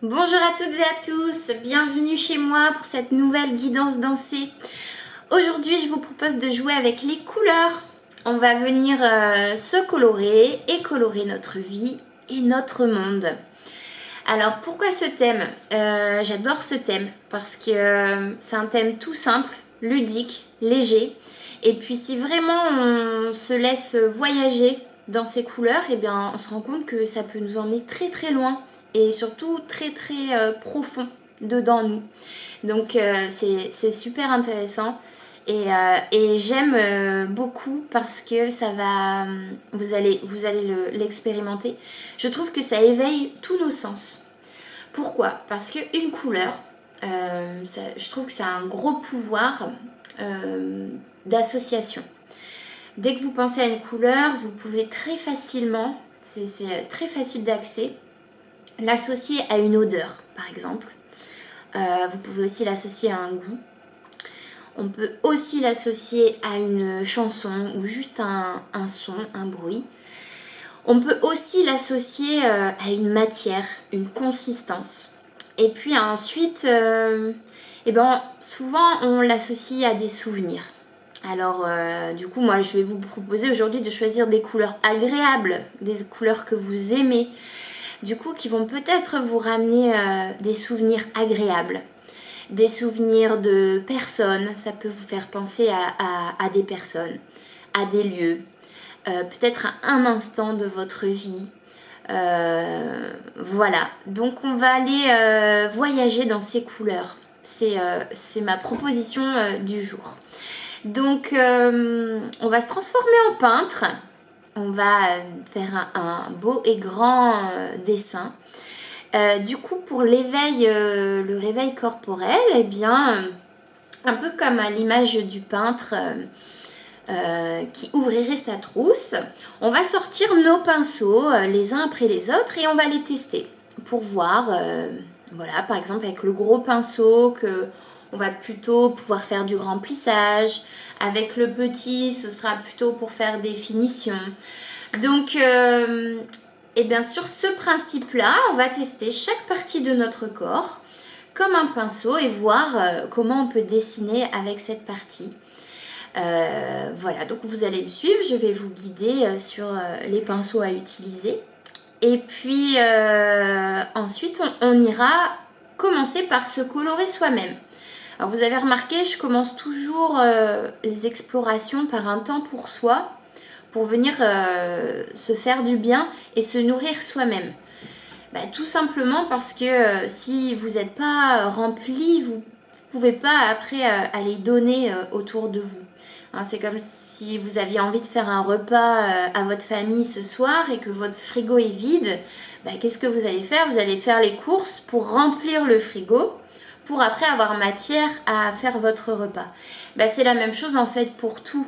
Bonjour à toutes et à tous, bienvenue chez moi pour cette nouvelle guidance dansée. Aujourd'hui je vous propose de jouer avec les couleurs. On va venir se colorer et colorer notre vie et notre monde. Alors pourquoi ce thème J'adore ce thème parce que c'est un thème tout simple, ludique, léger. Et puis si vraiment on se laisse voyager dans ces couleurs, eh bien on se rend compte que ça peut nous emmener très très loin et surtout très très profond dedans nous. Donc c'est super intéressant et j'aime beaucoup parce que ça va, vous allez l'expérimenter. Je trouve que ça éveille tous nos sens. Pourquoi? Parce qu'une couleur, je trouve que ça a un gros pouvoir d'association. Dès que vous pensez à une couleur, vous pouvez très facilement, c'est très facile d'accès, l'associer à une odeur, par exemple. Vous pouvez aussi l'associer à un goût. On peut aussi l'associer à une chanson ou juste un son, un bruit. On peut aussi l'associer à une matière, une consistance. Et puis ensuite, souvent on l'associe à des souvenirs. Alors du coup, moi je vais vous proposer aujourd'hui de choisir des couleurs agréables, des couleurs que vous aimez, du coup qui vont peut-être vous ramener des souvenirs agréables. Des souvenirs de personnes, ça peut vous faire penser à des personnes, à des lieux, peut-être à un instant de votre vie. Voilà, donc on va aller voyager dans ces couleurs. C'est ma proposition du jour. Donc on va se transformer en peintre. On va faire un beau et grand dessin. Du coup, pour l'éveil, le réveil corporel, eh bien, un peu comme à l'image du peintre qui ouvrirait sa trousse, on va sortir nos pinceaux les uns après les autres et on va les tester pour voir, voilà, par exemple avec le gros pinceau que on va plutôt pouvoir faire du remplissage, avec le petit, ce sera plutôt pour faire des finitions. Donc et bien sur ce principe-là, on va tester chaque partie de notre corps comme un pinceau et voir comment on peut dessiner avec cette partie. Voilà, donc vous allez me suivre, je vais vous guider sur les pinceaux à utiliser. Et puis ensuite, on ira commencer par se colorer soi-même. Alors vous avez remarqué, je commence toujours les explorations par un temps pour soi, pour venir se faire du bien et se nourrir soi-même. Tout simplement parce que si vous n'êtes pas rempli, vous ne pouvez pas après aller donner autour de vous. Hein, c'est comme si vous aviez envie de faire un repas à votre famille ce soir et que votre frigo est vide. Qu'est-ce que vous allez faire? Vous allez faire les courses pour remplir le frigo, pour après avoir matière à faire votre repas. C'est la même chose en fait pour tout.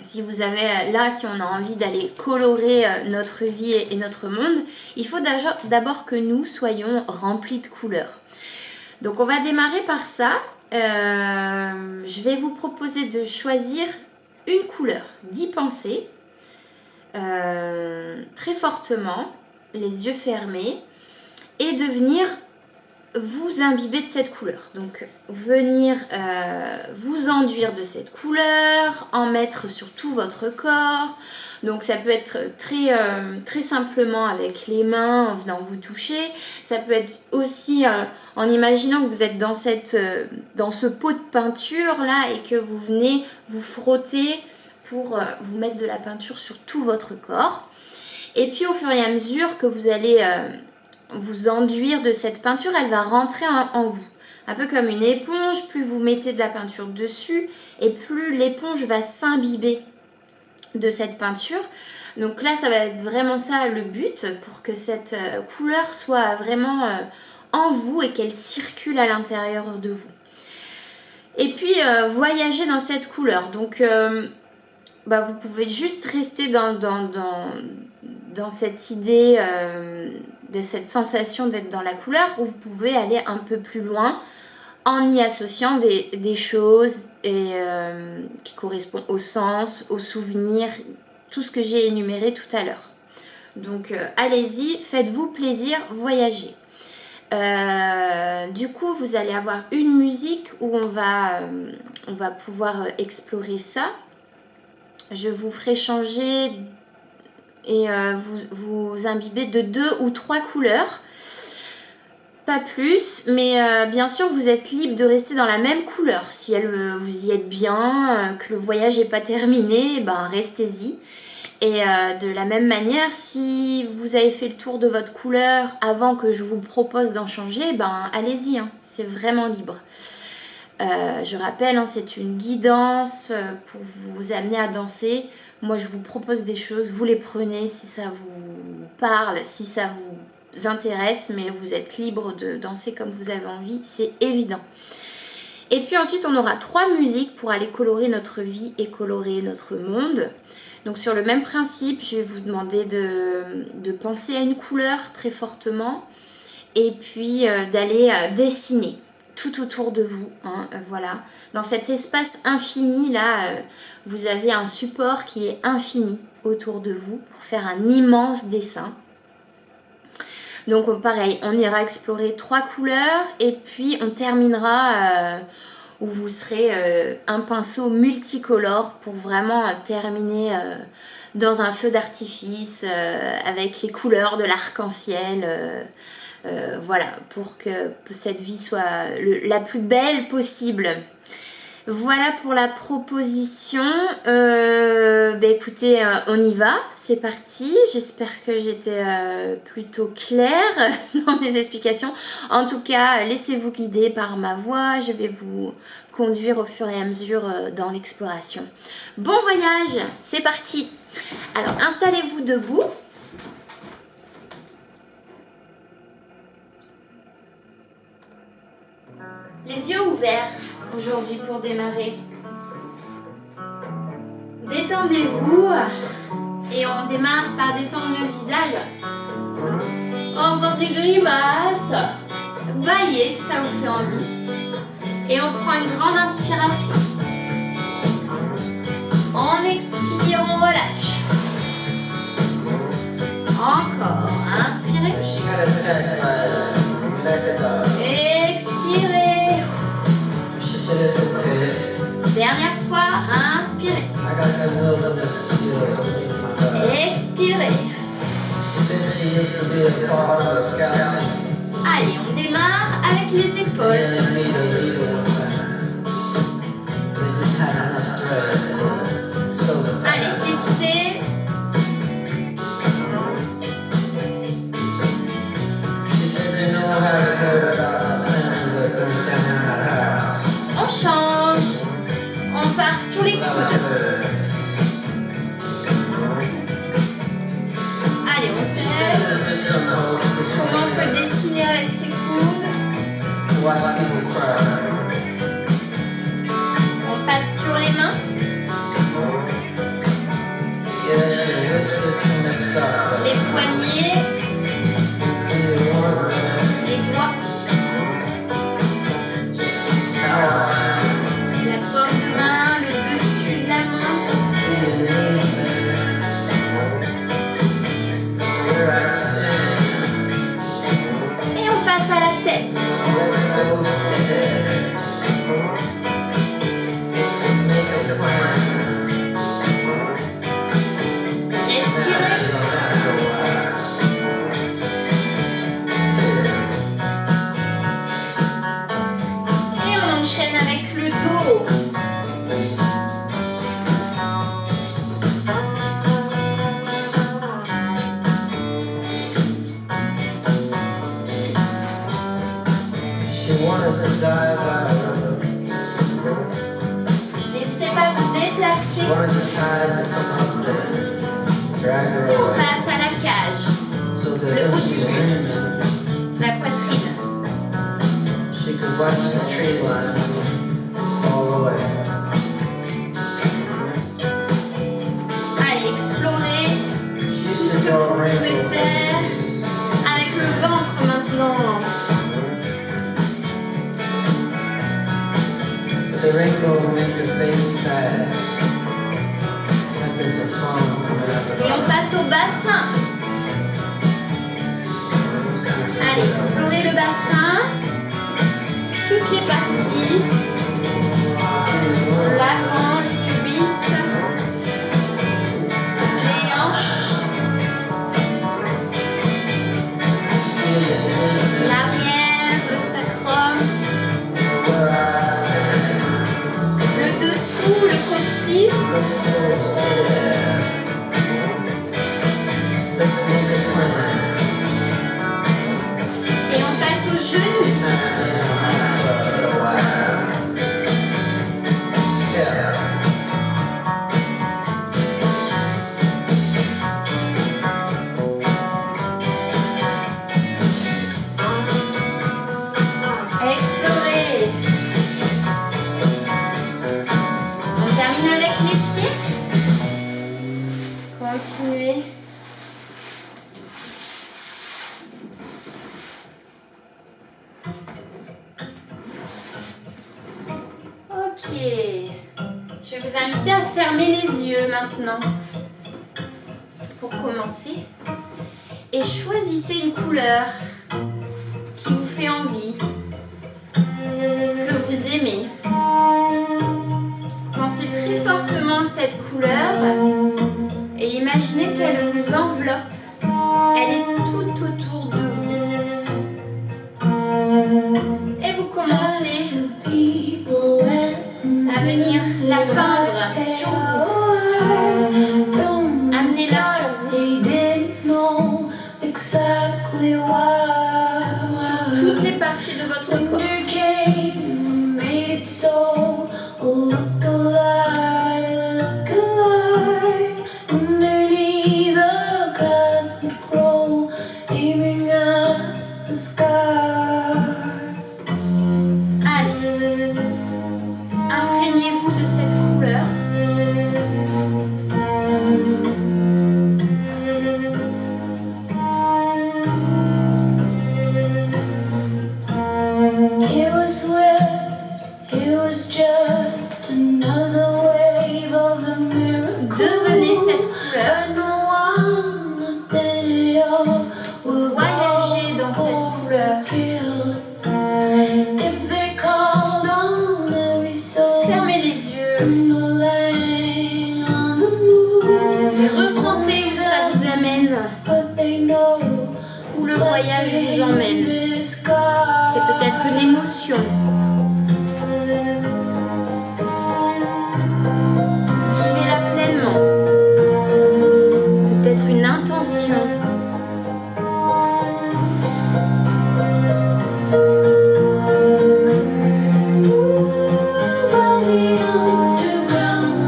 Si vous avez là, si on a envie d'aller colorer notre vie et notre monde, il faut d'abord que nous soyons remplis de couleurs. Donc on va démarrer par ça. Je vais vous proposer de choisir une couleur, d'y penser très fortement, les yeux fermés, et de venir vous imbiber de cette couleur. Donc venir vous enduire de cette couleur, en mettre sur tout votre corps. Donc ça peut être très simplement avec les mains en venant vous toucher. Ça peut être aussi en imaginant que vous êtes dans ce pot de peinture là et que vous venez vous frotter pour vous mettre de la peinture sur tout votre corps. Et puis au fur et à mesure que vous allez vous enduire de cette peinture, elle va rentrer en vous. Un peu comme une éponge, plus vous mettez de la peinture dessus et plus l'éponge va s'imbiber de cette peinture. Donc là, ça va être vraiment ça le but pour que cette couleur soit vraiment en vous et qu'elle circule à l'intérieur de vous. Et puis, voyager dans cette couleur. Donc, vous pouvez juste rester dans cette idée de cette sensation d'être dans la couleur, ou vous pouvez aller un peu plus loin en y associant des choses qui correspondent au sens, aux souvenirs, tout ce que j'ai énuméré tout à l'heure. Donc allez-y, faites-vous plaisir, voyagez. Du coup, vous allez avoir une musique où on va pouvoir explorer ça. Je vous ferai changer et vous imbiber de 2 ou 3 couleurs. Pas plus, mais bien sûr vous êtes libre de rester dans la même couleur. Si vous y êtes bien, que le voyage n'est pas terminé, ben restez-y. Et de la même manière, si vous avez fait le tour de votre couleur avant que je vous propose d'en changer, ben allez-y, hein, c'est vraiment libre. Je rappelle, hein, c'est une guidance pour vous amener à danser. Moi je vous propose des choses, vous les prenez si ça vous parle, si ça vous intéresse, mais vous êtes libre de danser comme vous avez envie, c'est évident. Et puis ensuite on aura 3 musiques pour aller colorer notre vie et colorer notre monde. Donc sur le même principe, je vais vous demander de penser à une couleur très fortement et puis d'aller dessiner tout autour de vous, hein, voilà. Dans cet espace infini là, vous avez un support qui est infini autour de vous pour faire un immense dessin. Donc pareil, on ira explorer 3 couleurs et puis on terminera où vous serez un pinceau multicolore pour vraiment terminer dans un feu d'artifice avec les couleurs de l'arc-en-ciel. Voilà, pour que cette vie soit la plus belle possible. Voilà pour la proposition. Écoutez, on y va, c'est parti. J'espère que j'étais plutôt claire dans mes explications. En tout cas, laissez-vous guider par ma voix. Je vais vous conduire au fur et à mesure dans l'exploration. Bon voyage, c'est parti. Alors, installez-vous debout. Les yeux ouverts aujourd'hui pour démarrer. Détendez-vous et on démarre par détendre le visage en faisant des grimaces. Baillez si ça vous fait envie. Et on prend une grande inspiration. On expire, on relâche. Encore, inspirez. Expirez. Dernière fois, inspirez. Expirez. Allez, on démarre avec les épaules. Allez, testez. On change. On part sur les coudes. Allez, on teste. Comment on peut dessiner avec ses coudes. On passe sur les mains. Les poignets. Les doigts. La paume de main, le dessus de la main. Et on passe à la tête. N'hésitez pas à vous déplacer. On passe à la cage, le haut du buste, la poitrine. Allez, explorez tout ce que vous pouvez faire avec le ventre maintenant. The rainbow will make your face sad. Like there's a phone coming up. Et on passe au bassin. Allez, explorez le bassin. genoux. Explorer. On termine avec les pieds. Continuez. Ok. Je vais vous inviter à fermer les yeux maintenant. Pour commencer. Et choisissez une couleur qui vous fait envie, que vous aimez. Pensez très fortement à cette couleur et imaginez qu'elle vous enveloppe. Elle est tout autour de vous. Et vous commencez à venir la peindre sur vous. Amenez-la sur vous. Sur toutes les parties de votre corps. Allez, imprégnez-vous de cette couleur. Devenez cette couleur. Voyagez dans cette couleur. Fermez les yeux. Et ressentez où ça vous amène. Où le voyage vous emmène. C'est peut-être une émotion. Vivez-la pleinement. Peut-être une intention.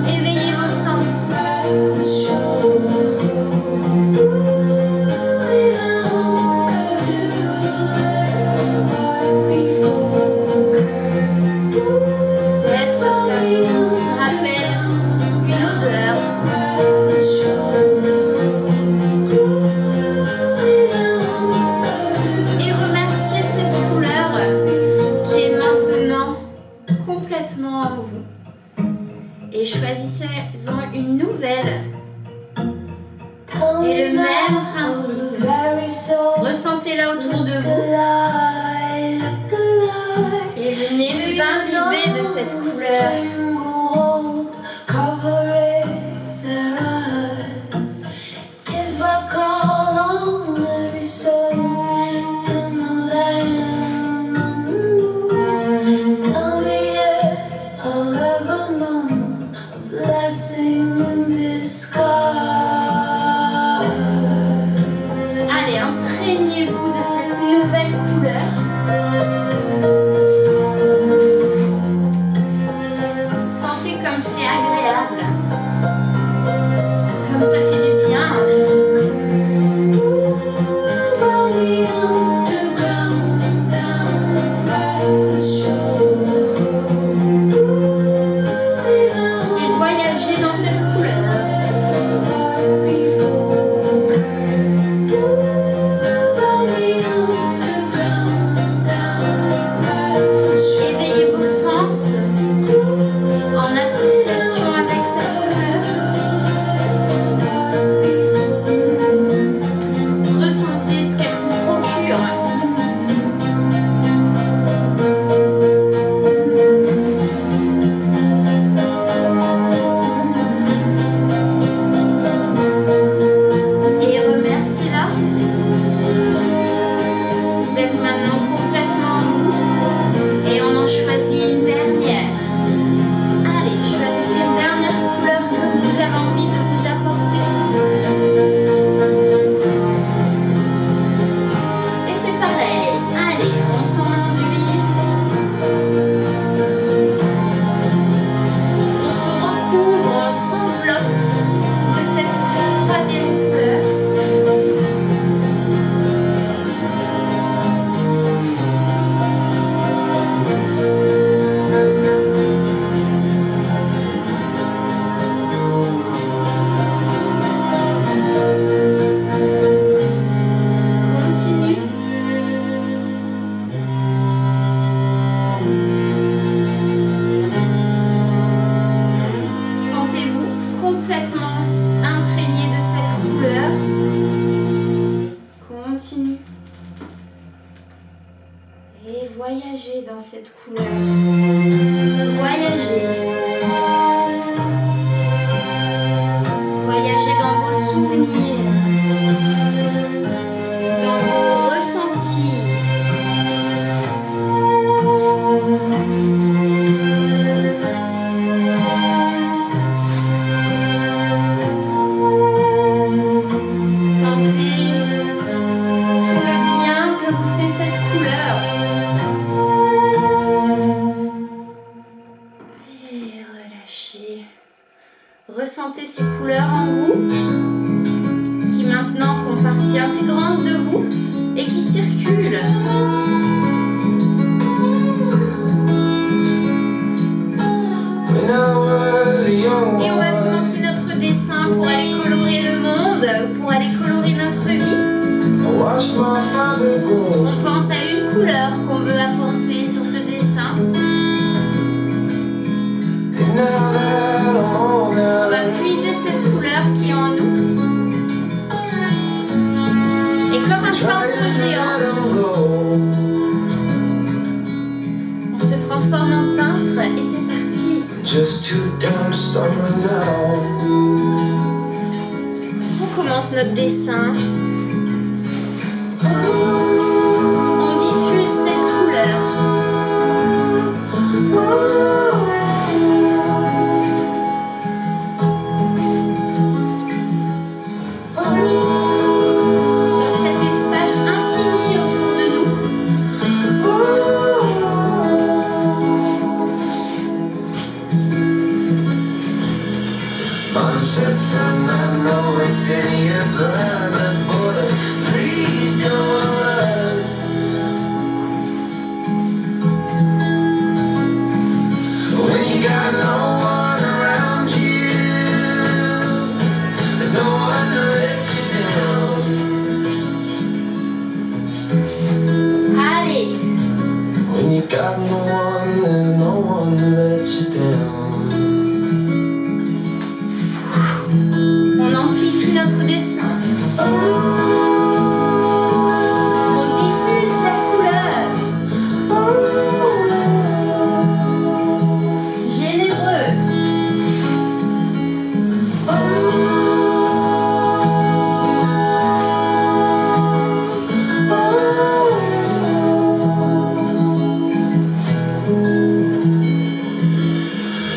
Éveillez vos sens. Peut-être ça vous rappelle une odeur. Et remerciez cette couleur qui est maintenant complètement en vous. Et choisissez-en une nouvelle. Et le même principe. Ressentez-la autour de vous. Et venez vous imbiber de cette couleur. Allez, imprégnez-vous de cette nouvelle couleur. Sentez comme c'est agréable. Comme ça fait du bien. Et voyagez dans cette couleur. Éveillez vos sens en association avec cette couleur. Ressentez ce qu'elle vous procure. Et remerciez-la d'être maintenant complètement en vous. Et on en choisit une dernière. Allez, choisissez une dernière couleur que vous avez envie de vous apporter. Et c'est pareil. Allez, on s'en Et voyagez dans cette couleur. Voyagez. Voyagez dans vos souvenirs, dans vos ressentis. Sentez tout le bien que vous fait cette couleur. Et relâchez. Ressentez ces couleurs en vous, qui maintenant font partie intégrante de vous et qui circulent. Et on va commencer notre dessin pour aller colorer le monde, pour aller colorer notre vie. On pense à une couleur qu'on veut apporter sur ce dessin. On va puiser cette couleur qui est en nous. Et comme un pinceau géant, on se transforme en peintre et c'est parti. On commence notre dessin. On diffuse cette couleur. Dans cet espace infini autour de nous. Allez, When you got no one, there's no one to let you down. on amplifie notre dessin. On diffuse la couleur. Généreux.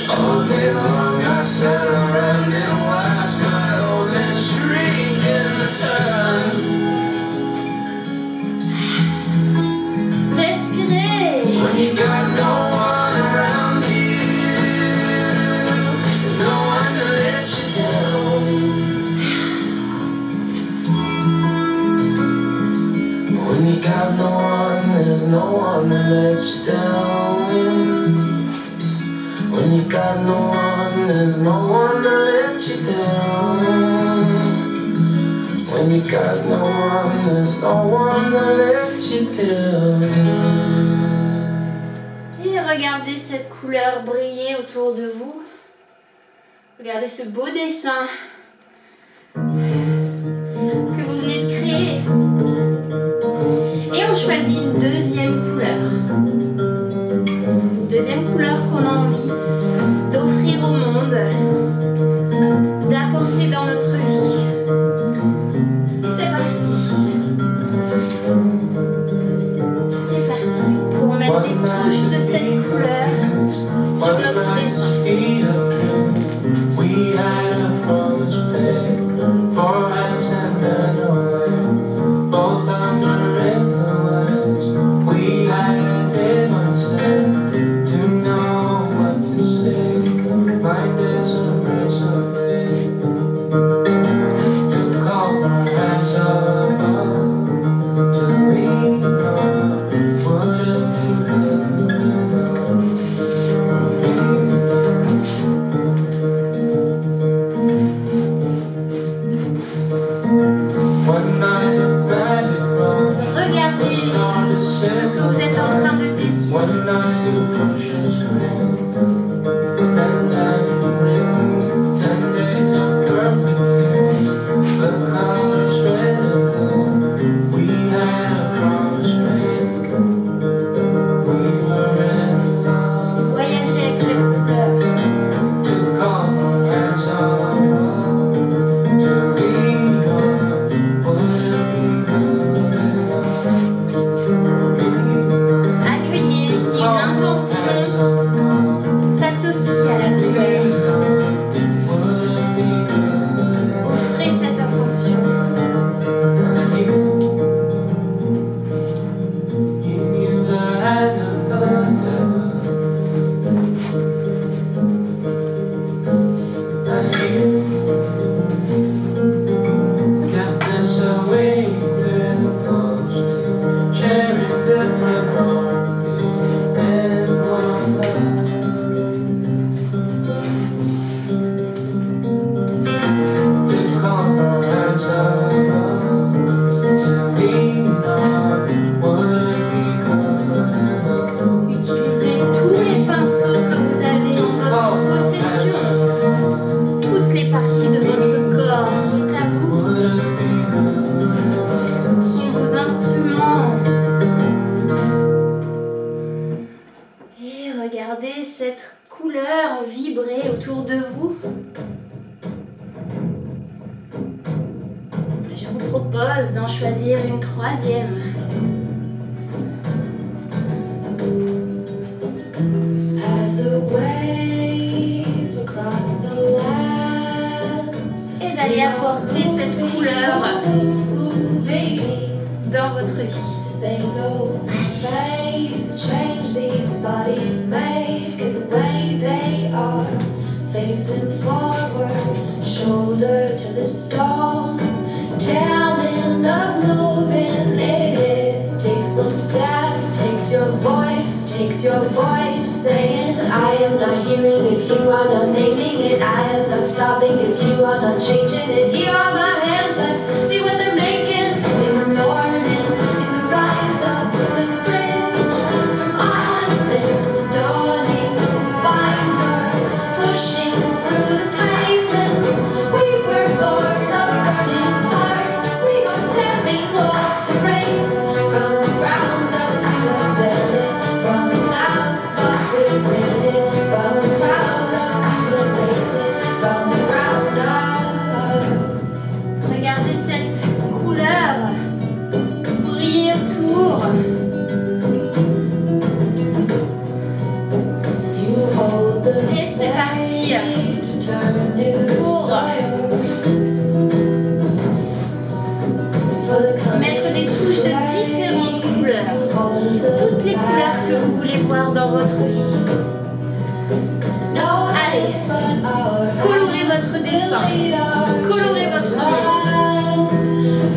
All day long I sat around and watched my old man shrink in the sun. Respirez. When you got no one around you, there's no one to let you down. When you got no one, there's no one to let you down. When you got no one, there's no one to let you down. When you got no one, there's no one to let you down. Et regardez cette couleur briller autour de vous. Regardez ce beau dessin que vous venez de créer. Et on choisit une deuxième couleur. Une deuxième couleur qu'on a envie d'offrir au monde, d'apporter dans notre vie. Et c'est parti. C'est parti pour mettre des touches de cette couleur sur notre dessin. We had a promise made for us and then away. Both under influence, we had it unsaid to know what to say. Mind is a resume to call for hands above, to lean on. Would it be good? One night of magic rose, Regardez ce que vous êtes en train de dessiner. one night to push us through, and then ring 10 days of perfect tears. The colors red and blue. We had a promise made. choisir une troisième. As a wave across the land. Et d'aller apporter cette couleur dans votre vie. Say no face to change these bodies make in the way they are. Facing forward, shoulder to the storm. Talent of moving it takes one step, takes your voice saying I am not hearing if you are not naming it. I am not stopping if you are not changing it. Here are my hands, let's see what they're making in the morning, in the rise of the spring. From all that's been the dawning, the vines are pushing through the pavement. We were born of burning hearts. We are tearing off the reins. From the ground up we will build it. From the clouds up we'll bring it. From the crowd up we will raise it. From the ground up. Regardez cette couleur briller autour. You hold the Et c'est parti to turn new pour mettre des touches de différentes couleurs. Toutes les couleurs que vous voulez voir dans votre vie. Allez, colorez votre dessin. Colorez votre monde.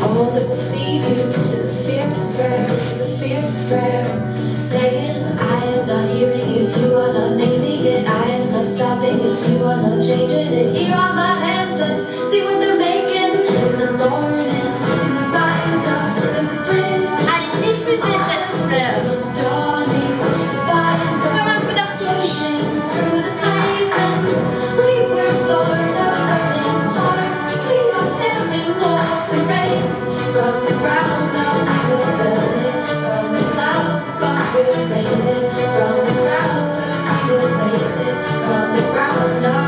All that will feed you is a fierce prayer, saying I am not hearing if you are not naming it. I am not stopping if you are not changing it. Here are my hands, let's see what they're making in the morning, in the rise of the spring. Allez, diffusez cette couleur. The dawning, the vines Comme are un feu d'artifice. pushing through the pavement. We were born of burning hearts. We are tearing off the reins. From the ground up we will build it. From the clouds above we'll rain it. From the ground up we will raise it. From the ground up.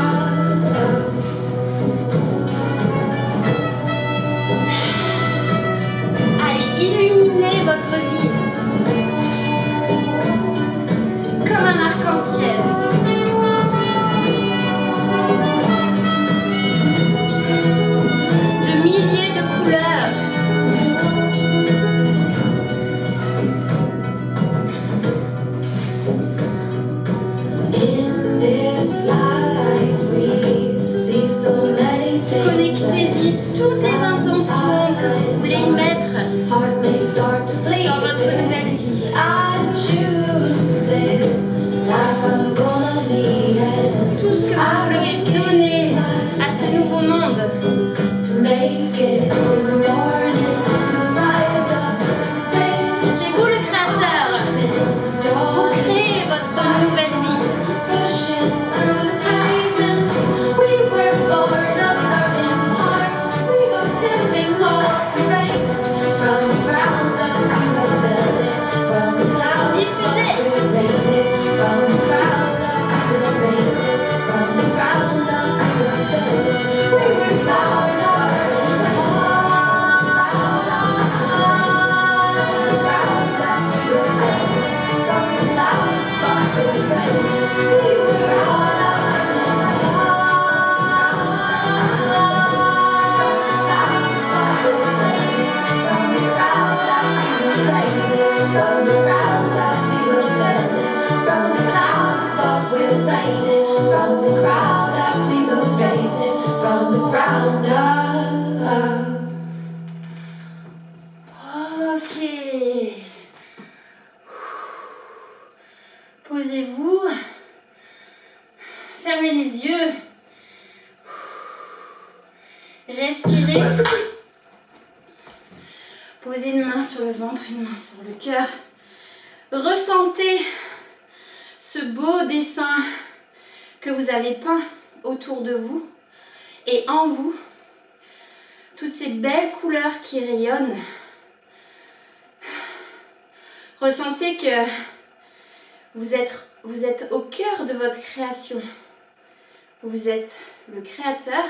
Allez, illuminez votre vie. Comme un arc-en-ciel. De milliers de couleurs. In this life we see so many things. Connectez-y toutes les intentions que vous voulez y mettre Heart may start to bleed. dans votre nouvelle vie. I choose this life I'm gonna lead it. Tout ce que vous voulez donner à ce nouveau monde. To make it in the morning, in the rise of the spring. C'est vous le créateur. Vous créez votre nouvelle vie. Pushing through the pavement. We were born of burning hearts. We are tearing off the reins. From the ground up we will build it. From the clouds Diffusez. up we'll rain it. From the crowd up we will raise it. From the ground up we will build it. We were born of burning hearts. From the ground up we will build it. From the clouds up we'll rain it. We were born of burning hearts. From the crowd up we will raise it. From the ground up we will build it. From the clouds above we'll rain it. From the crowd up we will raise it. From the ground up. Ok. Posez-vous. Fermez les yeux. Respirez. Posez une main sur le ventre, une main sur le cœur. Ressentez ce beau dessin que vous avez peint autour de vous et en vous. Toutes ces belles couleurs qui rayonnent. Ressentez que vous êtes au cœur de votre création. Vous êtes le créateur,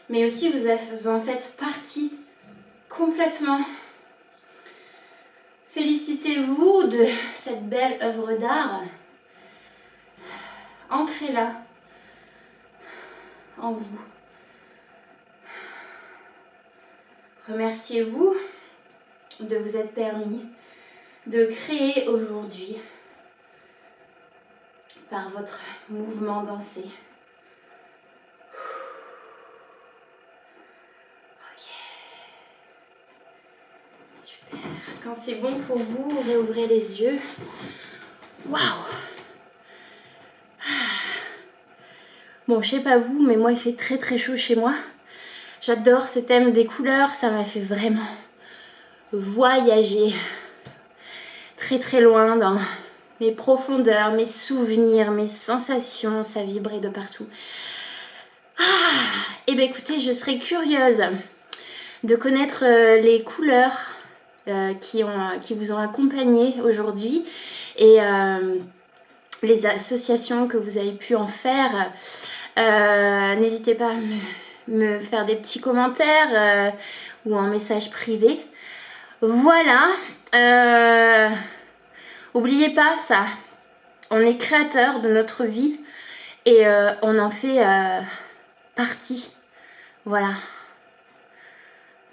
mais aussi vous en faites partie complètement Félicitez-vous de cette belle œuvre d'art. Ancrez-la en vous. Remerciez-vous de vous être permis de créer aujourd'hui par votre mouvement dansé. Ok. Super. Quand c'est bon pour vous, réouvrez les yeux. Waouh! Bon, je sais pas vous, mais moi il fait très très chaud chez moi. J'adore ce thème des couleurs, ça m'a fait vraiment voyager très très loin dans mes profondeurs, mes souvenirs, mes sensations, ça vibrait de partout. Et bien écoutez, je serais curieuse de connaître les couleurs qui vous ont accompagné aujourd'hui et les associations que vous avez pu en faire. N'hésitez pas à me faire des petits commentaires ou un message privé. Voilà. N'oubliez pas ça. On est créateur de notre vie et on en fait partie. Voilà.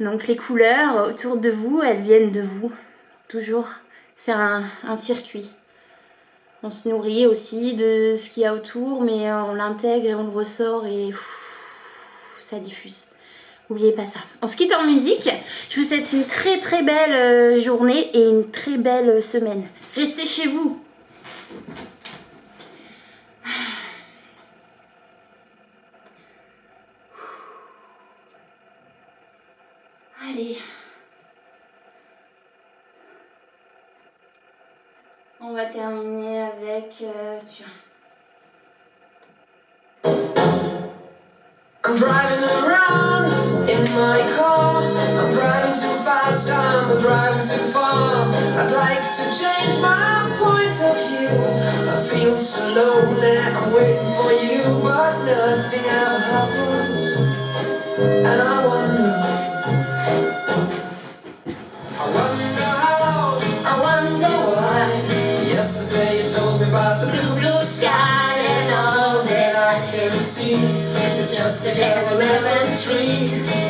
Donc les couleurs autour de vous, elles viennent de vous. Toujours. C'est un circuit. On se nourrit aussi de ce qu'il y a autour, mais on l'intègre et on le ressort et ça diffuse. N'oubliez pas ça. On se quitte en musique. Je vous souhaite une très très belle journée et une très belle semaine. Restez chez vous. Allez. On va terminer avec... tiens. I'm driving around in my car. I'm driving too fast, I'm driving too far. I'd like to change my point of view. I feel so lonely, I'm waiting for you, but nothing ever happens. And I wonder how, I wonder why. Yesterday you told me about the blue, blue sky, and all that I can see. It's just a yellow lemon tree.